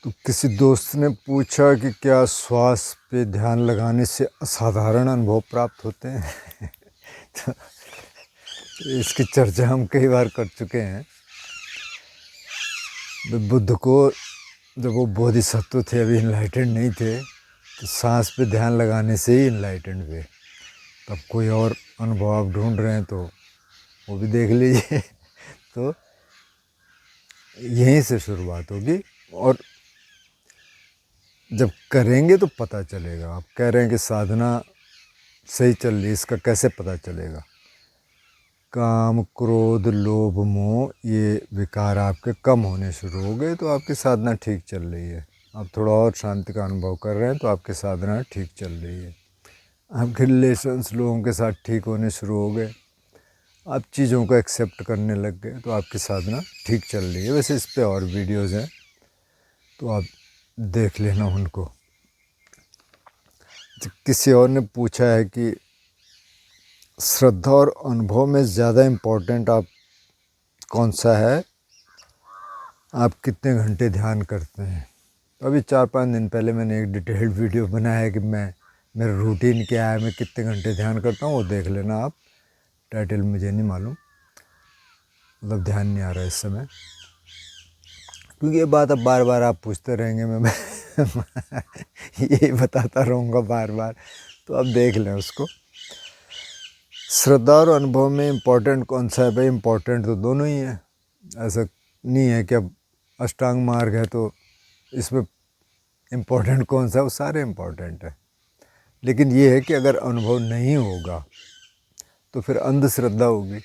तो किसी दोस्त ने पूछा कि क्या श्वास पे ध्यान लगाने से असाधारण अनुभव प्राप्त होते हैं। तो इसकी चर्चा हम कई बार कर चुके हैं। बुद्ध को जब वो बोधिसत्व थे, अभी इनलाइटेंड नहीं थे, तो सांस पे ध्यान लगाने से ही इनलाइटेंड हुए। तब कोई और अनुभव आप ढूंढ रहे हैं तो वो भी देख लीजिए। तो यहीं से शुरुआत होगी और जब करेंगे तो पता चलेगा। आप कह रहे हैं कि साधना सही चल रही, इसका कैसे पता चलेगा? काम, क्रोध, लोभ, मोह ये विकार आपके कम होने शुरू हो गए तो आपकी साधना ठीक चल रही है। आप थोड़ा और शांति का अनुभव कर रहे हैं तो आपकी साधना ठीक चल रही है। आपके रिलेशंस लोगों के साथ ठीक होने शुरू हो गए, आप चीज़ों को एक्सेप्ट करने लग गए तो आपकी साधना ठीक चल रही है। वैसे इस पे और वीडियोज़ हैं तो आप देख लेना उनको। किसी और ने पूछा है कि श्रद्धा और अनुभव में ज़्यादा इम्पोर्टेंट आप कौन सा है, आप कितने घंटे ध्यान करते हैं? तो अभी 4-5 दिन पहले मैंने एक डिटेल्ड वीडियो बनाया है कि मेरा रूटीन क्या है, मैं कितने घंटे ध्यान करता हूँ, वो देख लेना आप। टाइटल मुझे नहीं मालूम, मतलब ध्यान नहीं आ रहा इस समय, क्योंकि ये बात अब बार बार आप पूछते रहेंगे, मैं यही बताता रहूँगा बार बार, तो आप देख लें उसको। श्रद्धा और अनुभव में इम्पोर्टेंट कौन सा है? भाई इम्पोर्टेंट तो दोनों ही है। ऐसा नहीं है कि अब अष्टांग मार्ग है तो इसमें इम्पोर्टेंट कौन सा है, वो सारे इम्पोर्टेंट है। लेकिन ये है कि अगर अनुभव नहीं होगा तो फिर अंधश्रद्धा होगी।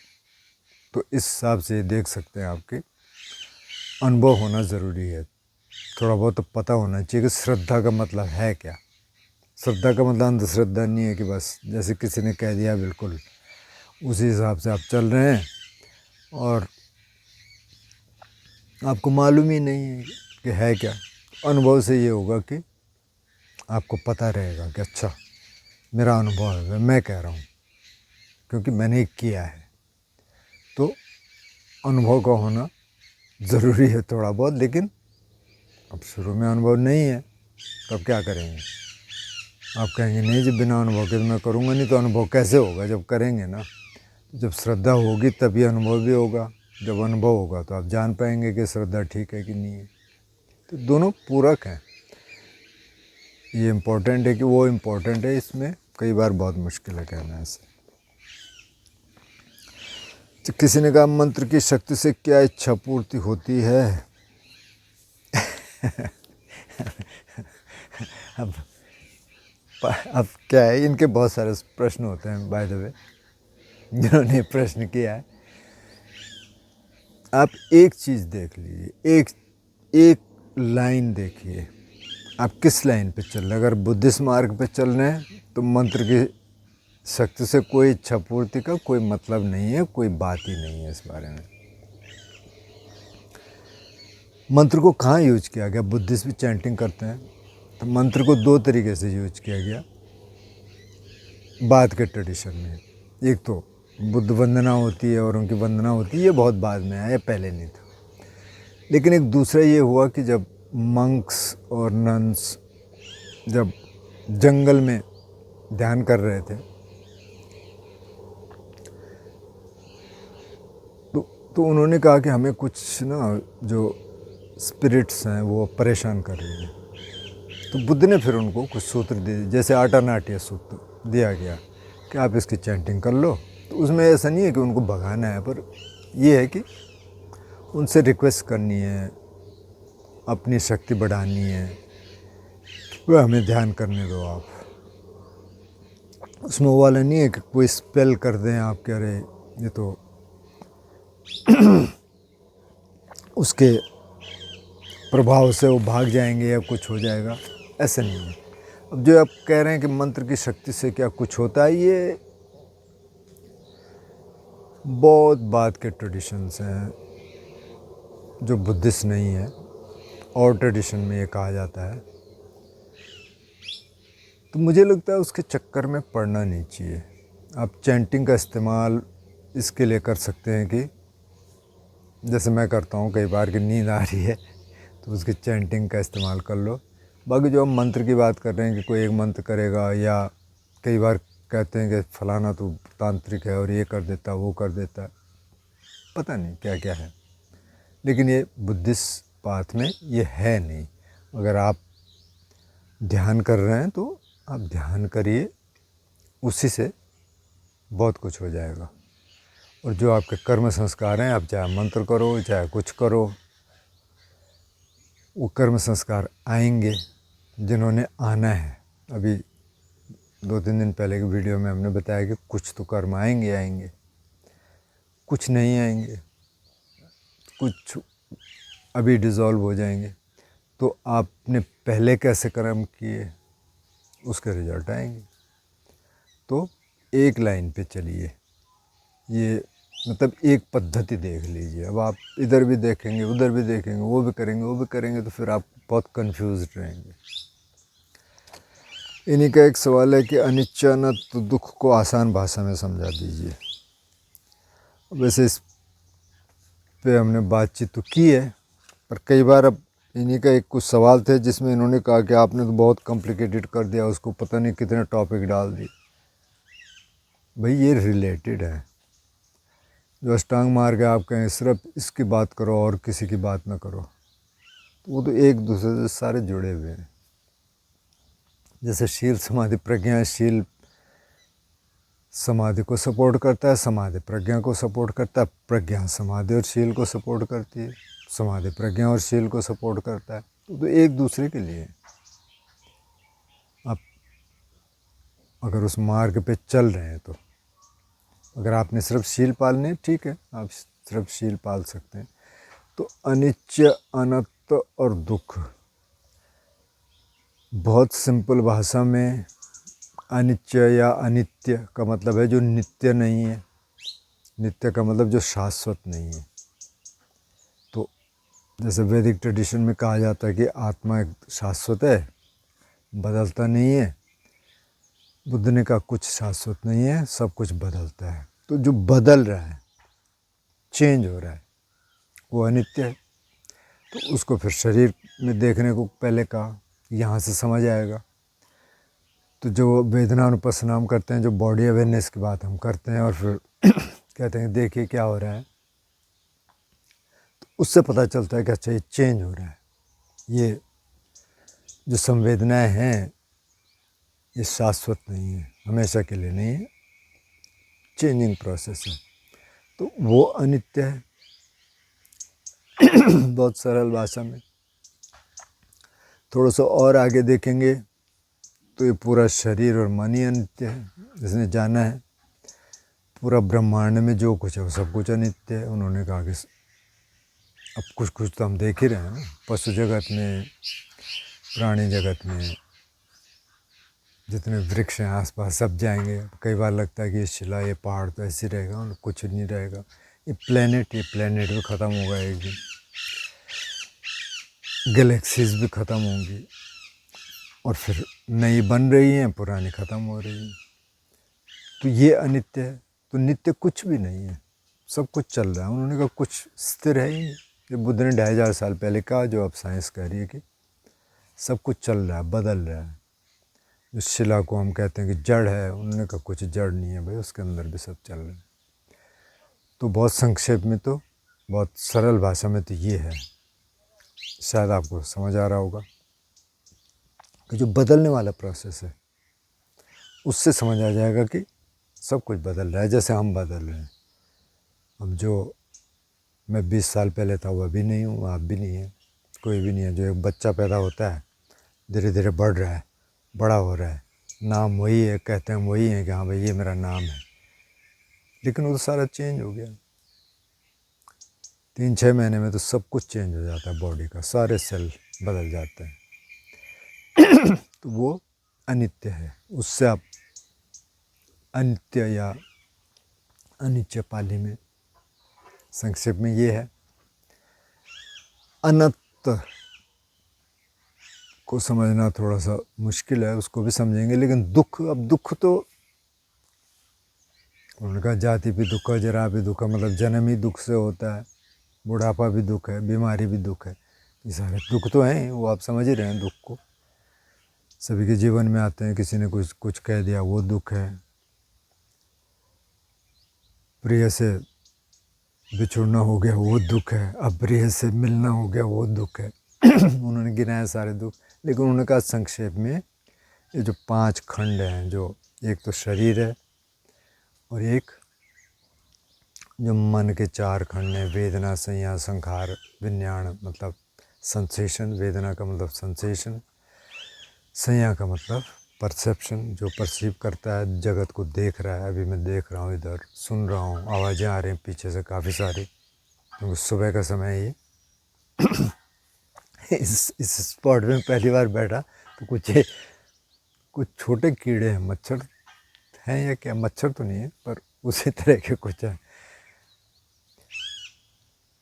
तो इस हिसाब से देख सकते हैं आपके अनुभव होना ज़रूरी है। थोड़ा बहुत तो पता होना चाहिए कि श्रद्धा का मतलब है क्या। श्रद्धा का मतलब अंधश्रद्धा नहीं है कि बस जैसे किसी ने कह दिया बिल्कुल उसी हिसाब से आप चल रहे हैं और आपको मालूम ही नहीं है कि है क्या। अनुभव से ये होगा कि आपको पता रहेगा कि अच्छा मेरा अनुभव है, मैं कह रहा हूँ क्योंकि मैंने किया है। तो अनुभव का होना ज़रूरी है थोड़ा बहुत, लेकिन अब शुरू में अनुभव नहीं है तो अब क्या करेंगे? आप कहेंगे नहीं जी बिना अनुभव के तो मैं करूँगा नहीं, तो अनुभव कैसे होगा? जब करेंगे ना, जब श्रद्धा होगी तभी अनुभव भी होगा। जब अनुभव होगा तो आप जान पाएंगे कि श्रद्धा ठीक है कि नहीं है। तो दोनों पूरक हैं। ये इम्पोर्टेंट है कि वो इम्पोर्टेंट है, इसमें कई बार बहुत मुश्किल है कहना ऐसे। तो किसी ने कहा मंत्र की शक्ति से क्या इच्छा पूर्ति होती है? अब क्या है, इनके बहुत सारे प्रश्न होते हैं बाय द वे, जिन्होंने प्रश्न किया है। आप एक चीज़ देख लीजिए, एक लाइन देखिए, आप किस लाइन पे चल रहे हैं। अगर बुद्धिस्ट मार्ग पे चल रहे हैं तो मंत्र की शक्ति से कोई इच्छा पूर्ति का कोई मतलब नहीं है, कोई बात ही नहीं है इस बारे में। मंत्र को कहाँ यूज किया गया? बुद्धिस्ट भी चैंटिंग करते हैं तो मंत्र को 2 तरीके से यूज किया गया बाद के ट्रेडिशन में। एक तो बुद्ध वंदना होती है और उनकी वंदना होती है, ये बहुत बाद में आया, पहले नहीं था। लेकिन एक दूसरा ये हुआ कि जब मंक्स और नन्स जब जंगल में ध्यान कर रहे थे तो उन्होंने कहा कि हमें कुछ ना जो स्पिरिट्स हैं वो परेशान कर रही हैं। तो बुद्ध ने फिर उनको कुछ सूत्र दिए, जैसे आटानाटिया सूत्र दिया गया कि आप इसकी चैंटिंग कर लो। तो उसमें ऐसा नहीं है कि उनको भगाना है, पर यह है कि उनसे रिक्वेस्ट करनी है, अपनी शक्ति बढ़ानी है, वह हमें ध्यान करने दो आप। उसमें वो वाला नहीं है कि कोई स्पेल कर दें आप, कह रहे ये तो उसके प्रभाव से वो भाग जाएंगे या कुछ हो जाएगा, ऐसा नहीं है। अब जो आप कह रहे हैं कि मंत्र की शक्ति से क्या कुछ होता है, ये बहुत बाद के ट्रेडिशंस हैं जो बुद्धिस्ट नहीं है, और ट्रेडिशन में ये कहा जाता है। तो मुझे लगता है उसके चक्कर में पड़ना नहीं चाहिए। आप चैंटिंग का इस्तेमाल इसके लिए कर सकते हैं कि जैसे मैं करता हूँ कई बार कि नींद आ रही है तो उसकी चैंटिंग का इस्तेमाल कर लो। बाकी जो हम मंत्र की बात कर रहे हैं कि कोई एक मंत्र करेगा, या कई बार कहते हैं कि फलाना तो तांत्रिक है और ये कर देता वो कर देता, पता नहीं क्या क्या है, लेकिन ये बुद्धिस्ट पाथ में ये है नहीं। अगर आप ध्यान कर रहे हैं तो आप ध्यान करिए, उसी से बहुत कुछ हो जाएगा। और जो आपके कर्म संस्कार हैं, आप चाहे मंत्र करो चाहे कुछ करो, वो कर्म संस्कार आएंगे जिन्होंने आना है। अभी 2-3 दिन पहले की वीडियो में हमने बताया कि कुछ तो कर्म आएंगे आएंगे, कुछ नहीं आएंगे, कुछ अभी डिज़ोल्व हो जाएंगे। तो आपने पहले कैसे कर्म किए उसके रिजल्ट आएंगे। तो एक लाइन पे चलिए, ये मतलब एक पद्धति देख लीजिए। अब आप इधर भी देखेंगे उधर भी देखेंगे, वो भी करेंगे तो फिर आप बहुत कंफ्यूज रहेंगे। इन्हीं का एक सवाल है कि अनिच्छानत दुख को आसान भाषा में समझा दीजिए। वैसे इस पे हमने बातचीत तो की है, पर कई बार अब इन्हीं का एक कुछ सवाल थे जिसमें इन्होंने कहा कि आपने तो बहुत कॉम्प्लिकेटेड कर दिया उसको, पता नहीं कितने टॉपिक डाल दिए। भाई ये रिलेटेड है। जो अष्टांग मार्ग है, आप कहें सिर्फ इसकी बात करो और किसी की बात ना करो, तो वो तो एक दूसरे से सारे जुड़े हुए हैं। जैसे शील समाधि प्रज्ञा, शील समाधि को सपोर्ट करता है, समाधि प्रज्ञा को सपोर्ट करता है, प्रज्ञा समाधि और शील को सपोर्ट करती है, समाधि प्रज्ञा और शील को सपोर्ट करता है। तो एक दूसरे के लिए आप अगर उस मार्ग पे चल रहे हैं, तो अगर आपने सिर्फ शील पालने, ठीक है, आप सिर्फ शील पाल सकते हैं। तो अनित्य, अनंत और दुख, बहुत सिंपल भाषा में अनित्य या अनित्य का मतलब है जो नित्य नहीं है, नित्य का मतलब जो शाश्वत नहीं है। तो जैसे वैदिक ट्रेडिशन में कहा जाता है कि आत्मा एक शाश्वत है, बदलता नहीं है। बुद्ध ने कहा कुछ शाश्वत नहीं है, सब कुछ बदलता है। तो जो बदल रहा है, चेंज हो रहा है, वो अनित्य है। तो उसको फिर शरीर में देखने को पहले कहा, यहाँ से समझ आएगा। तो जो वेदना अनुपस्नाम करते हैं, जो बॉडी अवेयरनेस की बात हम करते हैं और फिर कहते हैं देखिए क्या हो रहा है, तो उससे पता चलता है कि अच्छा ये चेंज हो रहा है। ये जो संवेदनाएं हैं ये शाश्वत नहीं है, हमेशा के लिए नहीं है, चेंजिंग प्रोसेस है। तो वो अनित्य है। बहुत सरल भाषा में। थोड़ा सा और आगे देखेंगे तो ये पूरा शरीर और मन ही अनित्य है। जिसने जाना है पूरा ब्रह्मांड में जो कुछ है वो सब कुछ अनित्य है। उन्होंने कहा कि अब कुछ कुछ तो हम देख ही रहे हैं ना, पशु जगत में, प्राणी जगत में, जितने वृक्ष हैं आसपास सब जाएंगे। कई बार लगता है कि ये शिला, ये पहाड़ तो ऐसे रहेगा और कुछ नहीं रहेगा। ये प्लेनेट भी ख़त्म होगा एक दिन, गैलेक्सीज भी ख़त्म होंगी और फिर नई बन रही हैं, पुरानी ख़त्म हो रही हैं। तो ये अनित्य है। तो नित्य कुछ भी नहीं है, सब कुछ चल रहा है। उन्होंने कहा कुछ स्थिर है ही नहीं। ये बुद्ध ने 2500 साल पहले कहा, जो अब साइंस कह रही है कि सब कुछ चल रहा है, बदल रहा है। जो शिला को हम कहते हैं कि जड़ है, उन्होंने कहा कुछ जड़ नहीं है भाई, उसके अंदर भी सब चल रहा है। तो बहुत संक्षेप में, तो बहुत सरल भाषा में तो ये है, शायद आपको समझ आ रहा होगा कि जो बदलने वाला प्रोसेस है उससे समझ आ जाएगा कि सब कुछ बदल रहा है, जैसे हम बदल रहे हैं। अब जो मैं 20 साल पहले था वह भी नहीं हूँ, आप भी नहीं है, कोई भी नहीं है। जो एक बच्चा पैदा होता है, धीरे धीरे बढ़ रहा है, बड़ा हो रहा है, नाम वही है, कहते हैं वही है कि हाँ भाई ये मेरा नाम है, लेकिन वो तो सारा चेंज हो गया। 3-6 महीने में तो सब कुछ चेंज हो जाता है, बॉडी का सारे सेल बदल जाते हैं। तो वो अनित्य है। उससे आप अनित्य या अनित्य पाली में संक्षेप में ये है। अनंत को समझना थोड़ा सा मुश्किल है, उसको भी समझेंगे। लेकिन दुख, अब दुख तो उन्होंने कहा जाति भी दुख है, जरा भी दुख है, मतलब जन्म ही दुख से होता है, बुढ़ापा भी दुख है, बीमारी भी दुख है। ये सारे दुख तो हैं, वो आप समझ ही रहे हैं दुख को, सभी के जीवन में आते हैं। किसी ने कुछ कुछ कह दिया वो दुख है, प्रिय से बिछुड़ना हो गया वो दुख है, अप्रिय से मिलना हो गया वो दुख है। उन्होंने गिनाए सारे दुख, लेकिन उन्होंने कहा संक्षेप में ये जो 5 खंड हैं, जो एक तो शरीर है और एक जो मन के 4 खंड हैं, वेदना, संज्ञा, संखार, विज्ञान, मतलब सेंसेशन, वेदना का मतलब सेंसेशन, संज्ञा का मतलब परसेप्शन, जो परसीव करता है, जगत को देख रहा है। अभी मैं देख रहा हूँ, इधर सुन रहा हूँ, आवाज़ें आ रही हैं पीछे से काफ़ी सारी, क्योंकि सुबह का समय है ये। इस स्पॉट में पहली बार बैठा तो कुछ छोटे कीड़े हैं, मच्छर हैं या क्या, मच्छर तो नहीं है पर उसी तरह के कुछ हैं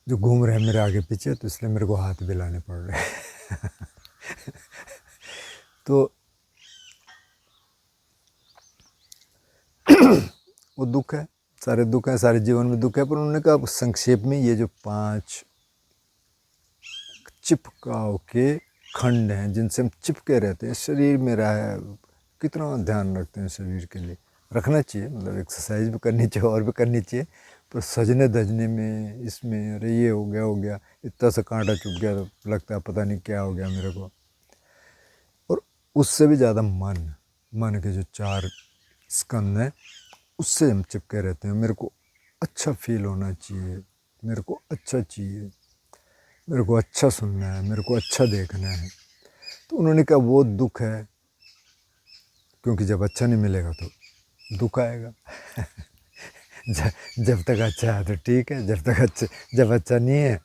जो घूम रहे हैं मेरे आगे पीछे, तो इसलिए मेरे को हाथ भी लाने पड़ रहे हैं। तो वो दुख है, सारे दुख हैं, सारे जीवन में दुख है। पर उन्होंने कहा संक्षेप में ये जो 5 चिपकाव के खंड हैं जिनसे हम चिपके रहते हैं, शरीर मेरा है, कितना ध्यान रखते हैं शरीर के लिए, रखना चाहिए, मतलब एक्सरसाइज भी करनी चाहिए और भी करनी चाहिए, पर सजने धजने में, इसमें अरे ये हो गया, इतना सा कांटा चुभ गया तो लगता है पता नहीं क्या हो गया मेरे को। और उससे भी ज़्यादा मन के जो 4 स्कंद हैं उससे हम चिपके रहते हैं। मेरे को अच्छा फील होना चाहिए, मेरे को अच्छा चाहिए, मेरे को अच्छा सुनना है, मेरे को अच्छा देखना है। तो उन्होंने कहा वो दुख है, क्योंकि जब अच्छा नहीं मिलेगा तो दुख आएगा। जब तक अच्छा है तो ठीक है, जब अच्छा नहीं है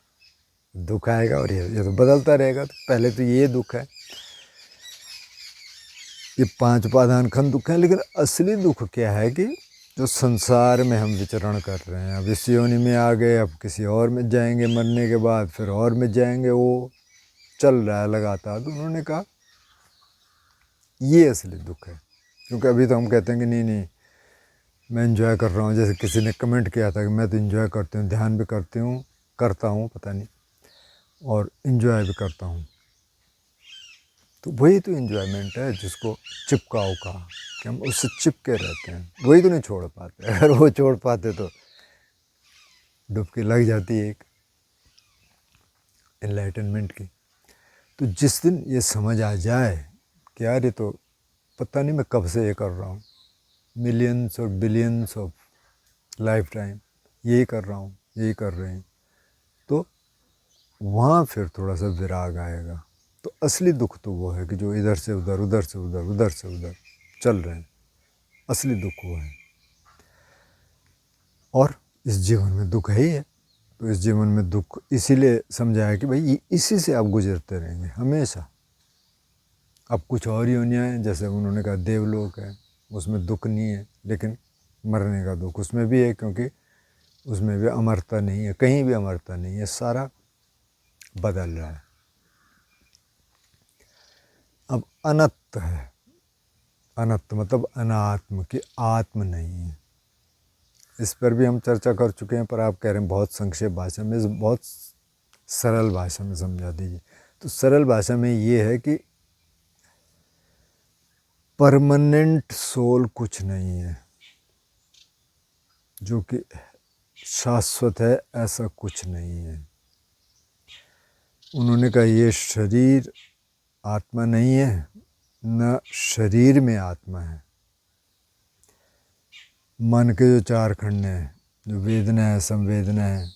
दुख आएगा, और ये तो बदलता रहेगा। तो पहले तो ये दुख है, ये 5 उपादान खंड दुख है। लेकिन असली दुख क्या है कि जो संसार में हम विचरण कर रहे हैं, अब इस योनि में आ गए, अब किसी और में जाएंगे, मरने के बाद फिर और में जाएंगे, वो चल रहा है लगातार। तो उन्होंने कहा ये असली दुख है। क्योंकि अभी तो हम कहते हैं कि नहीं मैं इन्जॉय कर रहा हूँ, जैसे किसी ने कमेंट किया था कि मैं तो इन्जॉय करती हूँ, ध्यान भी करता हूँ पता नहीं, और इन्जॉय भी करता हूँ। तो वही तो इन्जॉयमेंट है जिसको चिपकाओ कहा, कि हम उससे चिपके रहते हैं, वही तो नहीं छोड़ पाते। अगर वो छोड़ पाते तो डुबकी लग जाती है एक एनलाइटनमेंट की। तो जिस दिन ये समझ आ जाए कि यार ये तो पता नहीं मैं कब से ये कर रहा हूँ, मिलियंस और बिलियंस ऑफ लाइफ टाइम यही कर रहा हूँ, यही कर रहे हैं, तो वहाँ फिर थोड़ा सा विराग आएगा। तो असली दुख तो वो है कि जो इधर से उधर, उधर से उधर, उधर से उधर चल रहे हैं, असली दुख वो है। और इस जीवन में दुख है ही है। तो इस जीवन में दुख इसीलिए समझाया कि भाई इसी से आप गुजरते रहेंगे हमेशा। अब कुछ और योनियाँ हैं, जैसे उन्होंने कहा देवलोक है, उसमें दुख नहीं है, लेकिन मरने का दुख उसमें भी है, क्योंकि उसमें भी अमरता नहीं है, कहीं भी अमरता नहीं है, सारा बदल रहा है। अब अनंत है, अनंत मतलब अनात्म, की आत्म नहीं है। इस पर भी हम चर्चा कर चुके हैं, पर आप कह रहे हैं बहुत संक्षेप भाषा में, बहुत सरल भाषा में समझा दीजिए। तो सरल भाषा में ये है कि परमानेंट सोल कुछ नहीं है, जो कि शाश्वत है, ऐसा कुछ नहीं है। उन्होंने कहा ये शरीर आत्मा नहीं है, न शरीर में आत्मा है। मन के जो 4 खंड हैं, जो वेदना है, संवेदना है,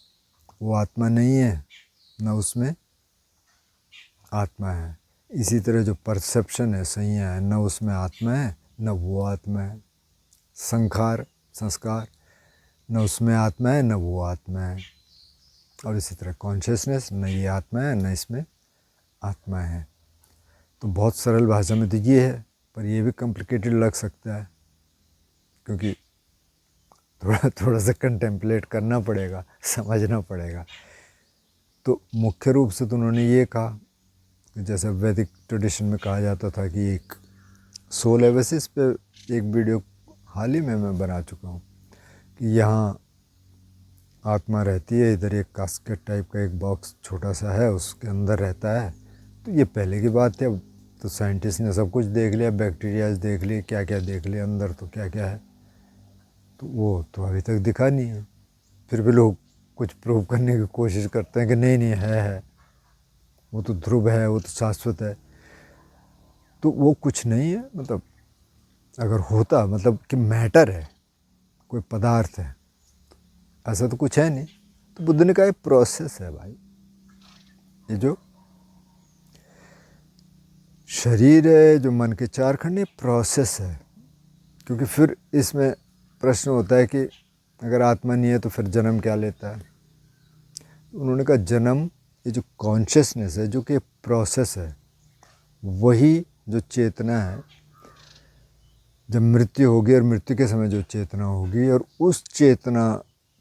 वो आत्मा नहीं है, न उसमें आत्मा है। इसी तरह जो परसेप्शन है, संज्ञा है, न उसमें आत्मा है, न वो आत्मा है। संखार, संस्कार, न उसमें आत्मा है, न वो आत्मा है। और इसी तरह कॉन्शियसनेस, न ये आत्मा है, न इसमें आत्मा है। तो बहुत सरल भाषा में तो ये है, पर ये भी कॉम्प्लिकेटेड लग सकता है, क्योंकि थोड़ा सा कंटेम्पलेट करना पड़ेगा, समझना पड़ेगा। तो मुख्य रूप से तो उन्होंने ये कहा कि जैसे वैदिक ट्रेडिशन में कहा जाता था कि एक सोल है, वैसे इस पर एक वीडियो हाल ही में मैं बना चुका हूँ कि यहाँ आत्मा रहती है, इधर एक कास्केट टाइप का एक बॉक्स छोटा सा है, उसके अंदर रहता है। तो ये पहले की बात है। अब तो साइंटिस्ट ने सब कुछ देख लिया, बैक्टीरियाज देख लिए, क्या क्या देख लिया अंदर, तो क्या क्या है, तो वो तो अभी तक दिखा नहीं है। फिर भी लोग कुछ प्रूव करने की कोशिश करते हैं कि नहीं नहीं है, वो तो ध्रुव है, वो तो शाश्वत है। तो वो कुछ नहीं है, मतलब अगर होता, मतलब कि मैटर है, कोई पदार्थ है, ऐसा तो कुछ है नहीं। तो बुद्ध ने कहा प्रोसेस है भाई, ये जो शरीर है, जो मन के चार खंड, ये प्रोसेस है। क्योंकि फिर इसमें प्रश्न होता है कि अगर आत्मा नहीं है तो फिर जन्म क्या लेता है। उन्होंने कहा जन्म, ये जो कॉन्शियसनेस है, जो कि प्रोसेस है, वही जो चेतना है, जब मृत्यु होगी और मृत्यु के समय जो चेतना होगी, और उस चेतना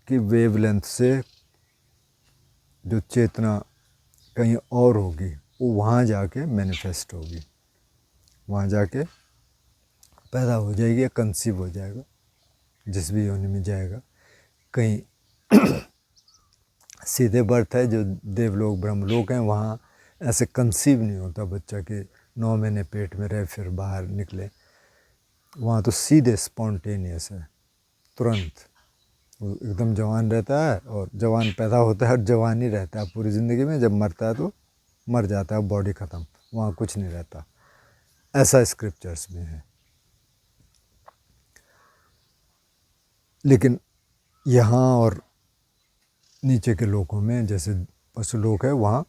की वेवलेंथ से जो चेतना कहीं और होगी, वो वहाँ जाके मैनिफेस्ट होगी, वहाँ जाके पैदा हो जाएगी या कंसीव हो जाएगा, जिस भी योनि में जाएगा। कहीं सीधे बर्थ है, जो देवलोक ब्रह्मलोक हैं, वहाँ ऐसे कंसीव नहीं होता बच्चा कि 9 महीने पेट में रहे फिर बाहर निकले। वहाँ तो सीधे स्पॉन्टेनियस है, तुरंत वो एकदम जवान रहता है, और जवान पैदा होता है और जवान ही रहता है पूरी ज़िंदगी में। जब मरता है तो मर जाता है, बॉडी ख़त्म, वहाँ कुछ नहीं रहता। ऐसा स्क्रिप्चर्स में है। लेकिन यहाँ और नीचे के लोकों में, जैसे पशु लोक है, वहाँ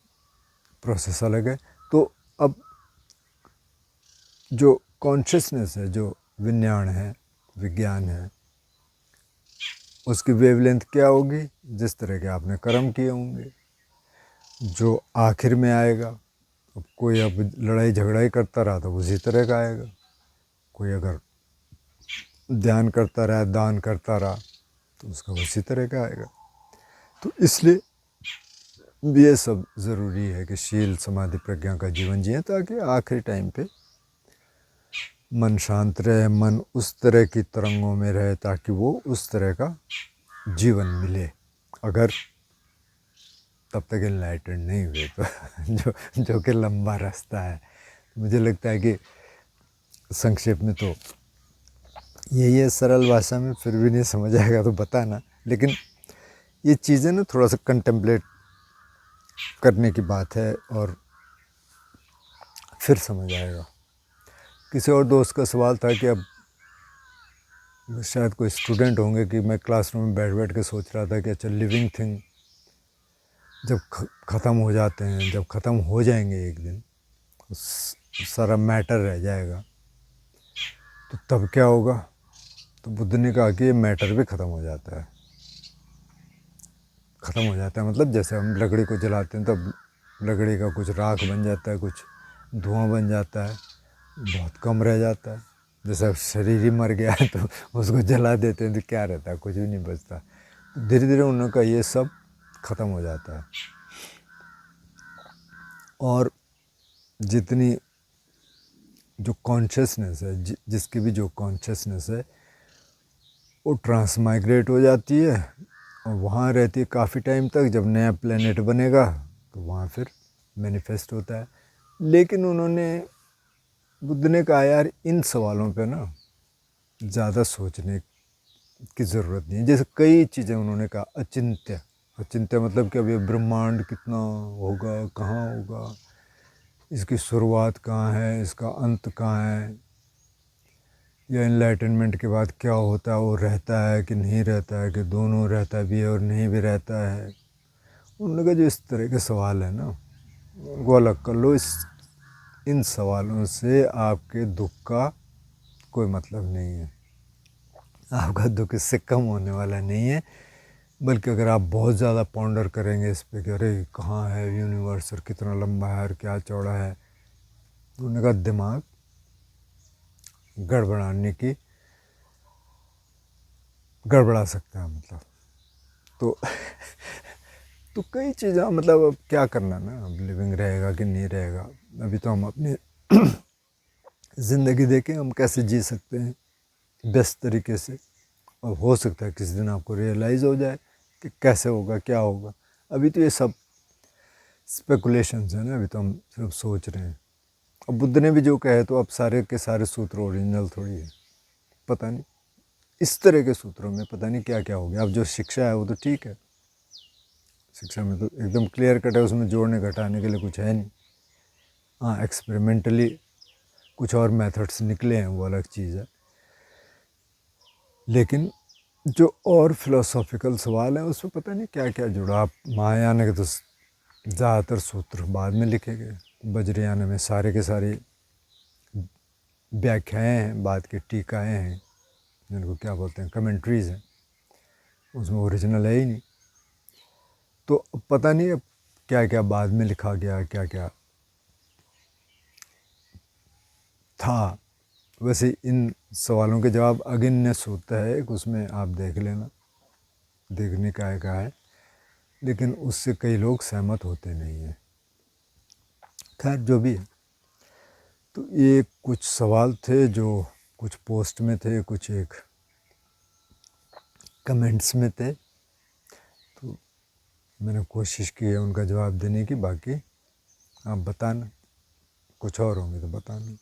प्रोसेस अलग है। तो अब जो कॉन्शियसनेस है, जो विज्ञान है, विज्ञान है, उसकी वेवलेंथ क्या होगी, जिस तरह के आपने कर्म किए होंगे, जो आखिर में आएगा। अब कोई अब लड़ाई झगड़ा ही करता रहा तो उसी तरह का आएगा। कोई अगर ध्यान करता रहा, दान करता रहा, तो उसका उसी तरह का आएगा। तो इसलिए ये सब ज़रूरी है कि शील समाधि प्रज्ञा का जीवन जिए, ताकि आखिरी टाइम पे मन शांत रहे, मन उस तरह की तरंगों में रहे, ताकि वो उस तरह का जीवन मिले। अगर तब तक एनलाइटेंड नहीं हुए तो जो कि लंबा रास्ता है। मुझे लगता है कि संक्षेप में तो यही है, सरल भाषा में, फिर भी नहीं समझ आएगा तो बताना। लेकिन ये चीज़ें ना थोड़ा सा कंटेम्पलेट करने की बात है, और फिर समझ आएगा। किसी और दोस्त का सवाल था कि अब शायद कोई स्टूडेंट होंगे कि मैं क्लासरूम में बैठ बैठ के सोच रहा था कि अच्छा, लिविंग थिंग जब ख़त्म हो जाते हैं, जब ख़त्म हो जाएंगे एक दिन, सारा मैटर रह जाएगा, तो तब क्या होगा। तो बुद्ध ने कहा कि ये मैटर भी ख़त्म हो जाता है। ख़त्म हो जाता है मतलब जैसे हम लकड़ी को जलाते हैं तब लकड़ी का कुछ राख बन जाता है, कुछ धुआं बन जाता है, बहुत कम रह जाता है। जैसे अब शरीर ही मर गया है तो उसको जला देते हैं तो क्या रहता है, कुछ भी नहीं बचता। धीरे धीरे उनका ये सब ख़त्म हो जाता है। और जितनी जो कॉन्शियसनेस है, जिसकी भी जो कॉन्शियसनेस है, वो ट्रांसमाइग्रेट हो जाती है और वहाँ रहती है काफ़ी टाइम तक। जब नया प्लेनेट बनेगा तो वहाँ फिर मैनिफेस्ट होता है। लेकिन उन्होंने, बुद्ध ने कहा यार इन सवालों पे ना ज़्यादा सोचने की ज़रूरत नहीं है। जैसे कई चीज़ें उन्होंने कहा अचिंत्य, अचिंत्य मतलब कि अब ये ब्रह्मांड कितना होगा, कहाँ होगा, इसकी शुरुआत कहाँ है, इसका अंत कहाँ है, या इनलाइटनमेंट के बाद क्या होता है, वो रहता है कि नहीं रहता है, कि दोनों रहता भी है और नहीं भी रहता है। उन्होंने कहा जो इस तरह के सवाल है ना, उनको अलग कर लो। इन सवालों से आपके दुख का कोई मतलब नहीं है, आपका दुख इससे कम होने वाला नहीं है। बल्कि अगर आप बहुत ज़्यादा पॉन्डर करेंगे इस पे कि अरे कहाँ है यूनिवर्स और कितना लंबा है और क्या चौड़ा है, तो उन्होंने कहा दिमाग गड़बड़ाने की गड़बड़ा सकता है मतलब। तो तो कई चीज़ें मतलब अब क्या करना ना, अब लिविंग रहेगा कि नहीं रहेगा। अभी तो हम अपने ज़िंदगी देखें हम कैसे जी सकते हैं बेस्ट तरीके से, और हो सकता है किसी दिन आपको रियलाइज़ हो जाए कि कैसे होगा, क्या होगा। अभी तो ये सब स्पेकुलेशंस है ना, अभी तो हम सिर्फ सोच रहे हैं। अब बुद्ध ने भी जो कहे तो अब सारे के सारे सूत्र ओरिजिनल थोड़ी है, पता नहीं इस तरह के सूत्रों में पता नहीं क्या क्या हो गया। अब जो शिक्षा है वो तो ठीक है, शिक्षा में तो एकदम क्लियर कट है, उसमें जोड़ने घटाने के लिए कुछ है नहीं। हाँ, एक्सपेरिमेंटली कुछ और मेथड्स निकले हैं, वो अलग चीज़ है। लेकिन जो और फिलोसॉफिकल सवाल है उसमें पता नहीं क्या क्या जुड़ा। आप महायान के तो ज़्यादातर सूत्र बाद में लिखे गए, वज्रयान में सारे के सारे व्याख्याएँ हैं, बाद की टीकाएँ हैं, जिनको क्या बोलते हैं, कमेंट्रीज़ हैं, उसमें ओरिजिनल है ही नहीं। तो पता नहीं अब क्या क्या बाद में लिखा गया, क्या क्या था। वैसे इन सवालों के जवाब अगिननेस होता है, उसमें आप देख लेना, देखने का है, लेकिन उससे कई लोग सहमत होते नहीं हैं। खैर जो भी है, तो ये कुछ सवाल थे जो कुछ पोस्ट में थे, कुछ एक कमेंट्स में थे, तो मैंने कोशिश की है उनका जवाब देने की। बाकी आप बताना, कुछ और होंगे तो बताना।